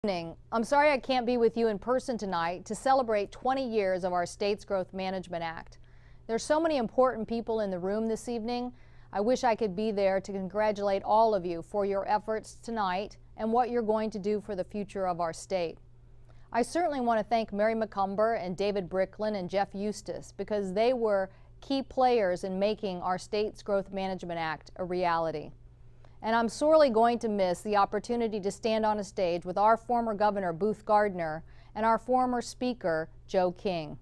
Evening. I'm sorry I can't be with you in person tonight to celebrate 20 years of our state's Growth Management Act. There's so many important people in the room this evening. I wish I could be there to congratulate all of you for your efforts tonight and what you're going to do for the future of our state. I certainly want to thank Mary McCumber and David Bricklin and Jeff Eustace because they were key players in making our state's Growth Management Act a reality. And I'm sorely going to miss the opportunity to stand on a stage with our former Governor, Booth Gardner, and our former Speaker, Joe King.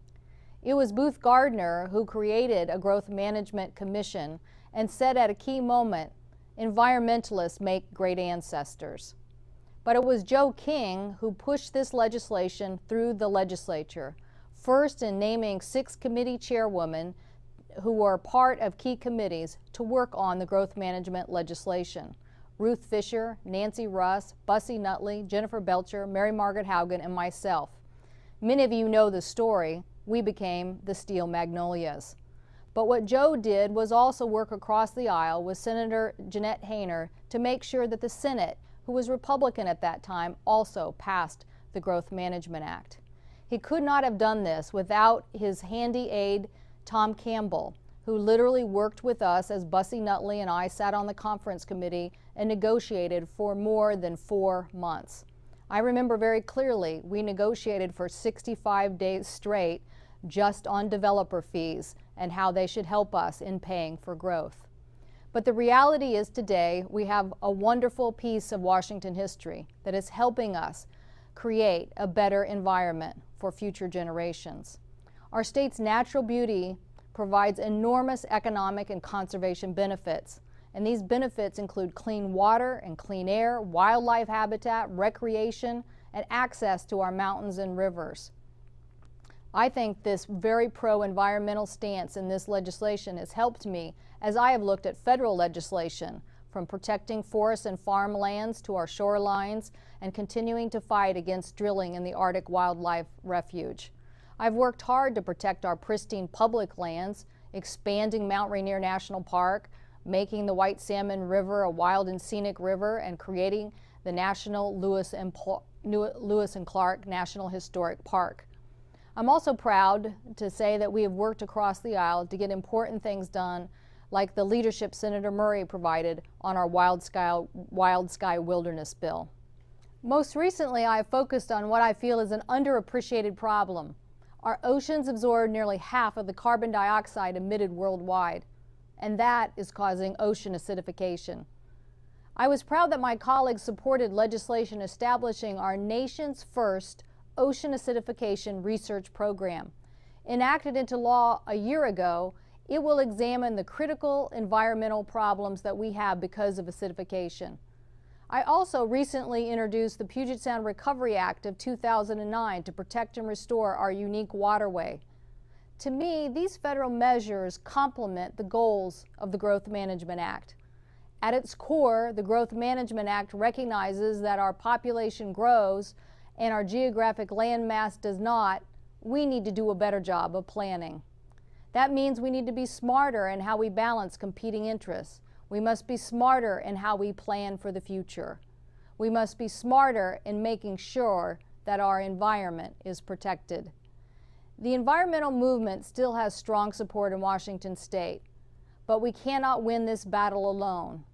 It was Booth Gardner who created a Growth Management Commission and said at a key moment, "Environmentalists make great ancestors." But it was Joe King who pushed this legislation through the legislature, first in naming 6 committee chairwomen who were part of key committees to work on the growth management legislation. Ruth Fisher, Nancy Russ, Bussie Nutley, Jennifer Belcher, Mary Margaret Haugen, and myself. Many of you know the story. We became the Steel Magnolias. But what Joe did was also work across the aisle with Senator Jeanette Hayner to make sure that the Senate, who was Republican at that time, also passed the Growth Management Act. He could not have done this without his handy aide, Tom Campbell, who literally worked with us as Bussie Nutley and I sat on the conference committee and negotiated for more than 4 months. I remember very clearly we negotiated for 65 days straight just on developer fees and how they should help us in paying for growth. But the reality is today we have a wonderful piece of Washington history that is helping us create a better environment for future generations. Our state's natural beauty provides enormous economic and conservation benefits, and these benefits include clean water and clean air, wildlife habitat, recreation, and access to our mountains and rivers. I think this very pro-environmental stance in this legislation has helped me as I have looked at federal legislation, from protecting forests and farmlands to our shorelines and continuing to fight against drilling in the Arctic Wildlife Refuge. I've worked hard to protect our pristine public lands, expanding Mount Rainier National Park, making the White Salmon River a wild and scenic river, and creating the National Lewis and Clark National Historic Park. I'm also proud to say that we have worked across the aisle to get important things done, like the leadership Senator Murray provided on our Wild Sky Wilderness Bill. Most recently, I have focused on what I feel is an underappreciated problem. Our oceans absorb nearly half of the carbon dioxide emitted worldwide, and that is causing ocean acidification. I was proud that my colleagues supported legislation establishing our nation's first ocean acidification research program. Enacted into law a year ago, it will examine the critical environmental problems that we have because of acidification. I also recently introduced the Puget Sound Recovery Act of 2009 to protect and restore our unique waterway. To me, these federal measures complement the goals of the Growth Management Act. At its core, the Growth Management Act recognizes that our population grows and our geographic landmass does not. We need to do a better job of planning. That means we need to be smarter in how we balance competing interests. We must be smarter in how we plan for the future. We must be smarter in making sure that our environment is protected. The environmental movement still has strong support in Washington State, but we cannot win this battle alone.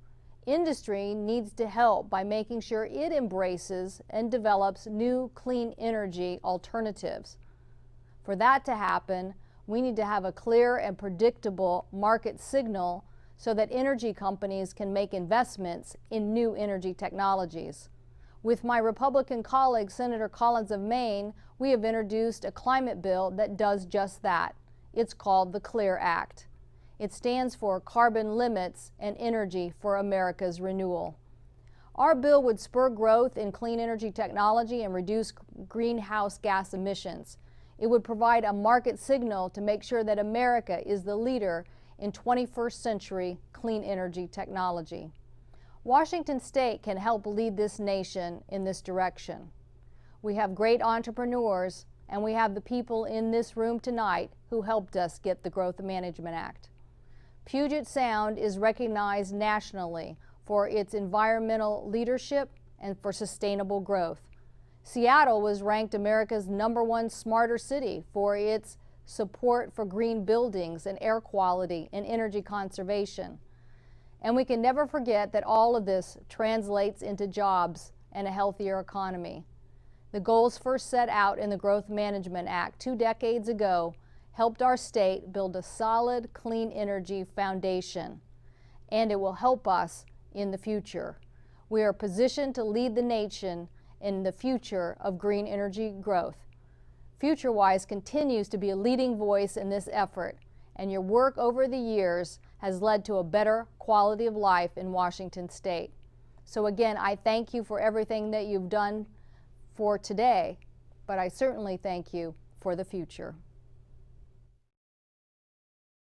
Industry needs to help by making sure it embraces and develops new clean energy alternatives. For that to happen, we need to have a clear and predictable market signal so that energy companies can make investments in new energy technologies. With my Republican colleague, Senator Collins of Maine, we have introduced a climate bill that does just that. It's called the CLEAR Act. It stands for Carbon Limits and Energy for America's Renewal. Our bill would spur growth in clean energy technology and reduce greenhouse gas emissions. It would provide a market signal to make sure that America is the leader in 21st century clean energy technology. Washington State can help lead this nation in this direction. We have great entrepreneurs, and we have the people in this room tonight who helped us get the Growth Management Act. Puget Sound is recognized nationally for its environmental leadership and for sustainable growth. Seattle was ranked America's #1 smarter city for its support for green buildings and air quality and energy conservation. And we can never forget that all of this translates into jobs and a healthier economy. The goals first set out in the Growth Management Act 2 decades ago helped our state build a solid, clean energy foundation, and it will help us in the future. We are positioned to lead the nation in the future of green energy growth. Futurewise continues to be a leading voice in this effort, and your work over the years has led to a better quality of life in Washington State. So again, I thank you for everything that you've done for today, but I certainly thank you for the future.